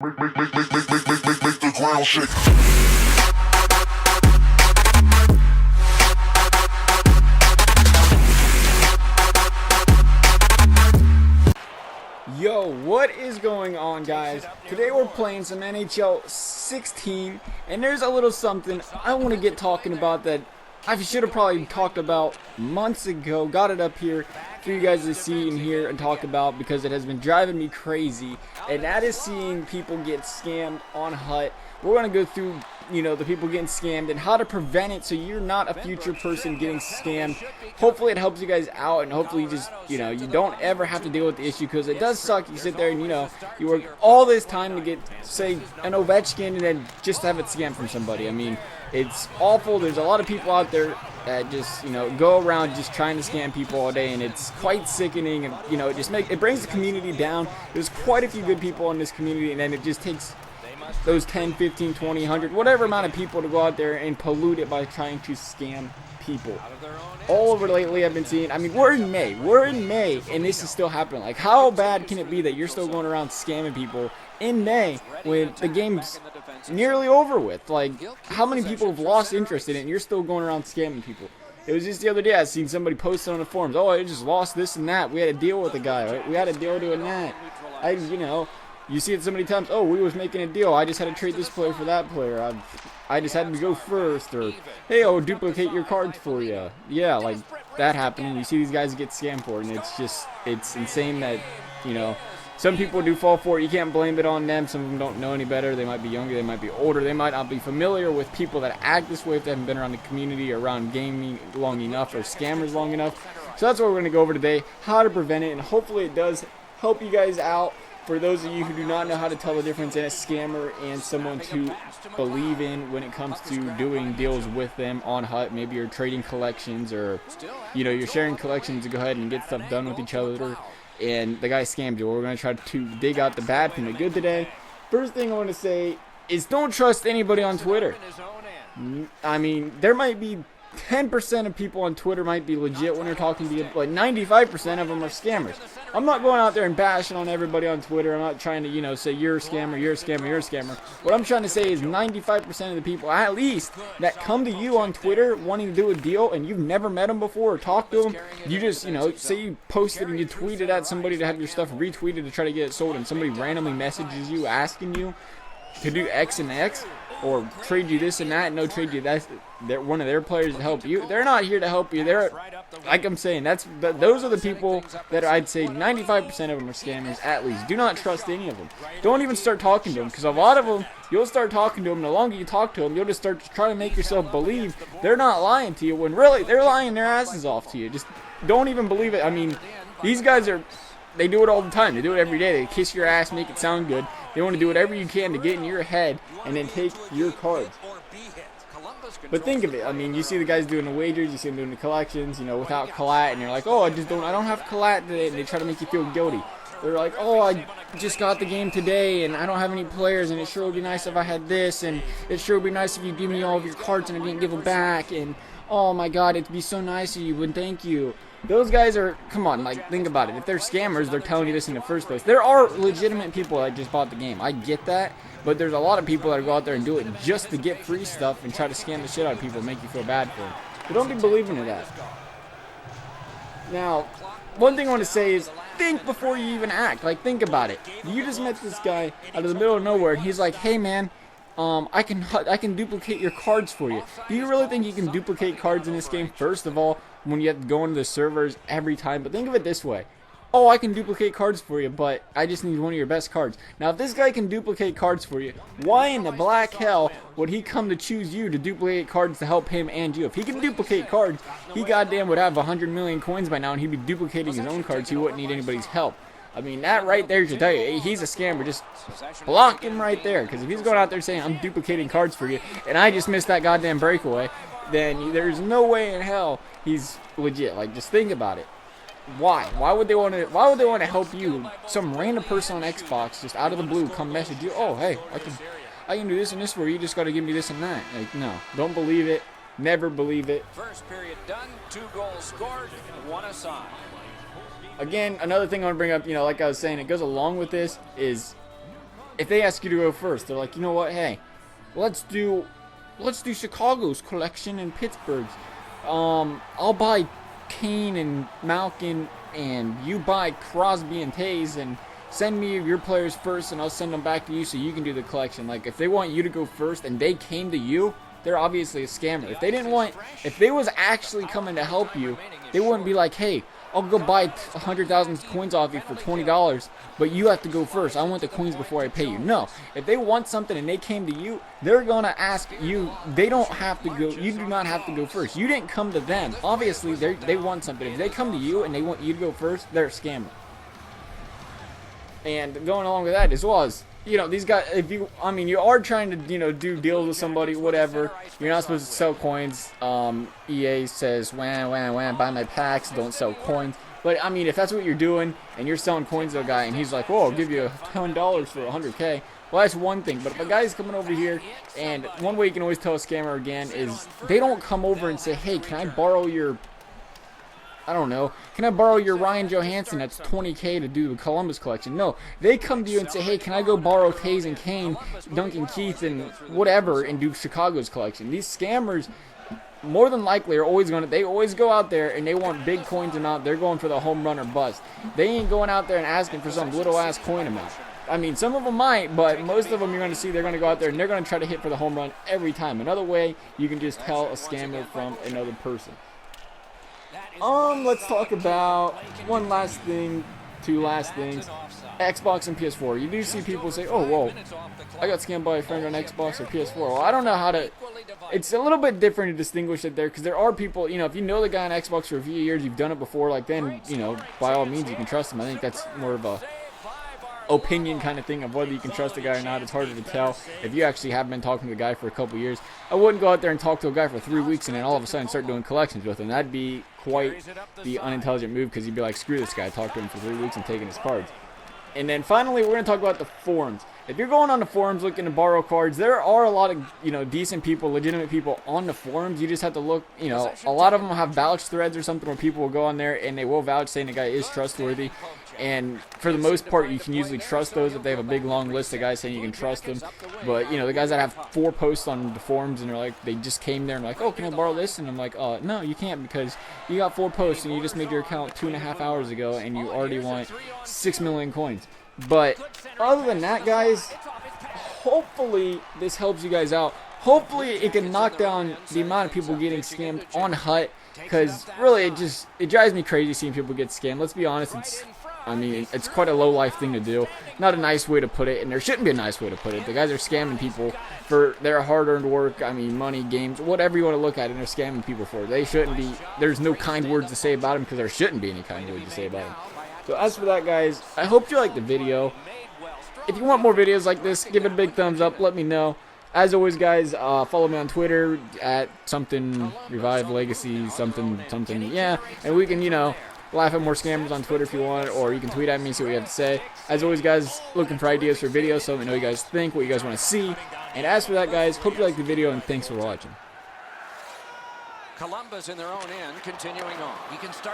Make the ground shake. Yo, what is going on, guys? Today we're playing some NHL 16, and there's a little something I want to get talking about that I should have probably talked about months ago. Got it up here for you guys to see and hear and talk about because it has been driving me crazy, and that is seeing people get scammed on HUT. We're going to go through, the people getting scammed and how to prevent it so you're not a future person getting scammed. Hopefully it helps you guys out, and hopefully you just, you don't ever have to deal with the issue, because it does suck. You sit there and, you work all this time to get, say, an Ovechkin and then just have it scammed from somebody. I mean, it's awful. There's a lot of people out there that just, go around just trying to scam people all day, and it's quite sickening, and, it brings the community down. There's quite a few good people in this community, and then it just takes those 10, 15, 20, 100, whatever amount of people to go out there and pollute it by trying to scam people. All over lately I've been seeing, we're in May, and this is still happening. Like, how bad can it be that you're still going around scamming people in May when the game's nearly over with? Like, how many people have lost interest in it and you're still going around scamming people? It was just the other day I seen somebody posted on the forums, oh, I just lost this and that. We had to deal with the guy, right? We had to deal doing that. You see it so many times, oh, we was making a deal, I just had to trade this player for that player, I just had to go first, or, hey, I'll duplicate your cards for you. Yeah, like, that happening. You see these guys get scammed for it, and it's insane that, some people do fall for it. You can't blame it on them. Some of them don't know any better. They might be younger, they might be older, they might not be familiar with people that act this way if they haven't been around the community or around gaming long enough, or scammers long enough. So that's what we're going to go over today, how to prevent it, and hopefully it does help you guys out. For those of you who do not know how to tell the difference in a scammer and someone to believe in when it comes to doing deals with them on HUT, maybe you're trading collections, or you're sharing collections to go ahead and get stuff done with each other, and the guy scammed you. We're going to try to dig out the bad from the good today. First thing I want to say is don't trust anybody on Twitter. There might be 10% of people on Twitter might be legit when they're talking to you, but 95% of them are scammers. I'm not going out there and bashing on everybody on Twitter. I'm not trying to, say you're a scammer, you're a scammer, you're a scammer. What I'm trying to say is 95% of the people, at least, that come to you on Twitter wanting to do a deal and you've never met them before or talked to them, you just, say you posted and you tweeted at somebody to have your stuff retweeted to try to get it sold, and somebody randomly messages you asking you to do X and X, or trade you this and that, and no trade you that. They're one of their players to help you. They're not here to help you. They're, like I'm saying, those are the people that I'd say 95% of them are scammers at least. Do not trust any of them. Don't even start talking to them, because a lot of them, you'll start talking to them, and the longer you talk to them, you'll just start trying to make yourself believe they're not lying to you, when really they're lying their asses off to you. Just don't even believe it. These guys they do it all the time. They do it every day. They kiss your ass, make it sound good. They want to do whatever you can to get in your head and then take your cards. But think of it. You see the guys doing the wagers, you see them doing the collections, without collat, and you're like, oh, I don't have collat today, and they try to make you feel guilty. They're like, oh, I just got the game today, and I don't have any players, and it sure would be nice if I had this, and it sure would be nice if you give me all of your cards and I didn't give them back, and oh my god, it'd be so nice of you, and thank you. Those guys are, come on, think about it. If they're scammers, they're telling you this in the first place. There are legitimate people that just bought the game. I get that. But there's a lot of people that go out there and do it just to get free stuff and try to scam the shit out of people and make you feel bad for them. So don't be believing in that. Now, one thing I want to say is think before you even act. Think about it. You just met this guy out of the middle of nowhere, and he's like, hey man, I can duplicate your cards for you. Do you really think you can duplicate cards in this game? First of all, when you have to go into the servers every time. But think of it this way. Oh, I can duplicate cards for you, but I just need one of your best cards. Now, if this guy can duplicate cards for you, why in the black hell would he come to choose you to duplicate cards to help him and you? If he can duplicate cards, he goddamn would have 100 million coins by now, and he'd be duplicating his own cards. He wouldn't need anybody's help. That right there should tell you, hey, he's a scammer. Just block him right there, because if he's going out there saying, I'm duplicating cards for you, and I just missed that goddamn breakaway, then there's no way in hell he's legit. Just think about it. Why? Why would they want to help you? Some random person on Xbox just out of the blue come message you, oh, hey, I can do this and this for you. You just got to give me this and that. No, don't believe it. Never believe it. First period done. 2 goals scored. 1 aside. Again, another thing I want to bring up, like I was saying, it goes along with this is if they ask you to go first, they're like, you know what, hey, let's do Chicago's collection and Pittsburgh's. I'll buy Kane and Malkin, and you buy Crosby and Taves, and send me your players first, and I'll send them back to you so you can do the collection. Like, if they want you to go first and they came to you, they're obviously a scammer. If they was actually coming to help you, they wouldn't be like, hey, I'll go buy 100,000 coins off you for $20, but you have to go first. I want the coins before I pay you. No. If they want something and they came to you, they're going to ask you. They don't have to go. You do not have to go first. You didn't come to them. Obviously, they want something. If they come to you and they want you to go first, they're a scammer. And going along with that, as well as, you know, these guys, you are trying to, you know, do deals with somebody, whatever. You're not supposed to sell coins. EA says, buy my packs, don't sell coins. But, I mean, if that's what you're doing, and you're selling coins to a guy, and he's like, oh, I'll give you $10 for 100K. Well, that's one thing. But if a guy's coming over here, and one way you can always tell a scammer again is they don't come over and say, hey, can I borrow your, I don't know, can I borrow your Ryan Johansson that's 20K to do the Columbus collection? No, they come to you and say, hey, can I go borrow Taves and Kane, Duncan Keith, and whatever, and do Chicago's collection? These scammers, more than likely, are always they always go out there and they want big coins amount. They're going for the home run or bust. They ain't going out there and asking for some little ass coin amount. I mean, some of them might, but most of them you're going to see they're going to go out there and they're going to try to hit for the home run every time. Another way you can just tell a scammer from another person. Let's talk about one last thing, two last things. Xbox and PS4. You do see people say, oh, whoa, I got scammed by a friend on Xbox or PS4. Well, I don't know how to, it's a little bit different to distinguish it there, because there are people, you know, if you know the guy on Xbox for a few years, you've done it before, like, then, you know, by all means you can trust him. I think that's more of a opinion kind of thing of whether you can trust a guy or not. It's harder to tell if you actually have been talking to the guy for a couple years. I wouldn't go out there and talk to a guy for 3 weeks and then all of a sudden start doing collections with him. That'd be quite the unintelligent move, because you'd be like, screw this guy, talk to him for 3 weeks and taking his cards. And then finally, we're going to talk about the forums. If you're going on the forums looking to borrow cards, there are a lot of, you know, decent people, legitimate people on the forums. You just have to look, you know, a lot of them will have vouch threads or something where people will go on there and they will vouch saying the guy is trustworthy. And for the most part, you can usually trust those if they have a big long list of guys saying you can trust them. But, you know, the guys that have 4 posts on the forums and they're like, they just came there and like, oh, can I borrow this? And I'm like, no, you can't, because you got 4 posts and you just made your account 2.5 hours ago and you already want 6 million coins. But other than that, guys, hopefully this helps you guys out. Hopefully it can knock down the amount of people getting scammed on HUT, because really it drives me crazy seeing people get scammed. Let's be honest, it's quite a low-life thing to do. Not a nice way to put it, and there shouldn't be a nice way to put it. The guys are scamming people for their hard-earned work, money, games, whatever you want to look at it, and they're scamming people for it. They shouldn't be, there's no kind words to say about them, because there shouldn't be any kind words to say about them. So as for that, guys, I hope you liked the video. If you want more videos like this, give it a big thumbs up, let me know. As always, guys, follow me on Twitter at something Revive Legacy something, yeah, and we can, you know, laugh at more scammers on Twitter if you want, or you can tweet at me, see what you have to say. As always, guys, looking for ideas for videos, so let me know what you guys think, what you guys want to see. And as for that, guys, hope you liked the video, and thanks for watching. Columbus in their own end, continuing on. You can start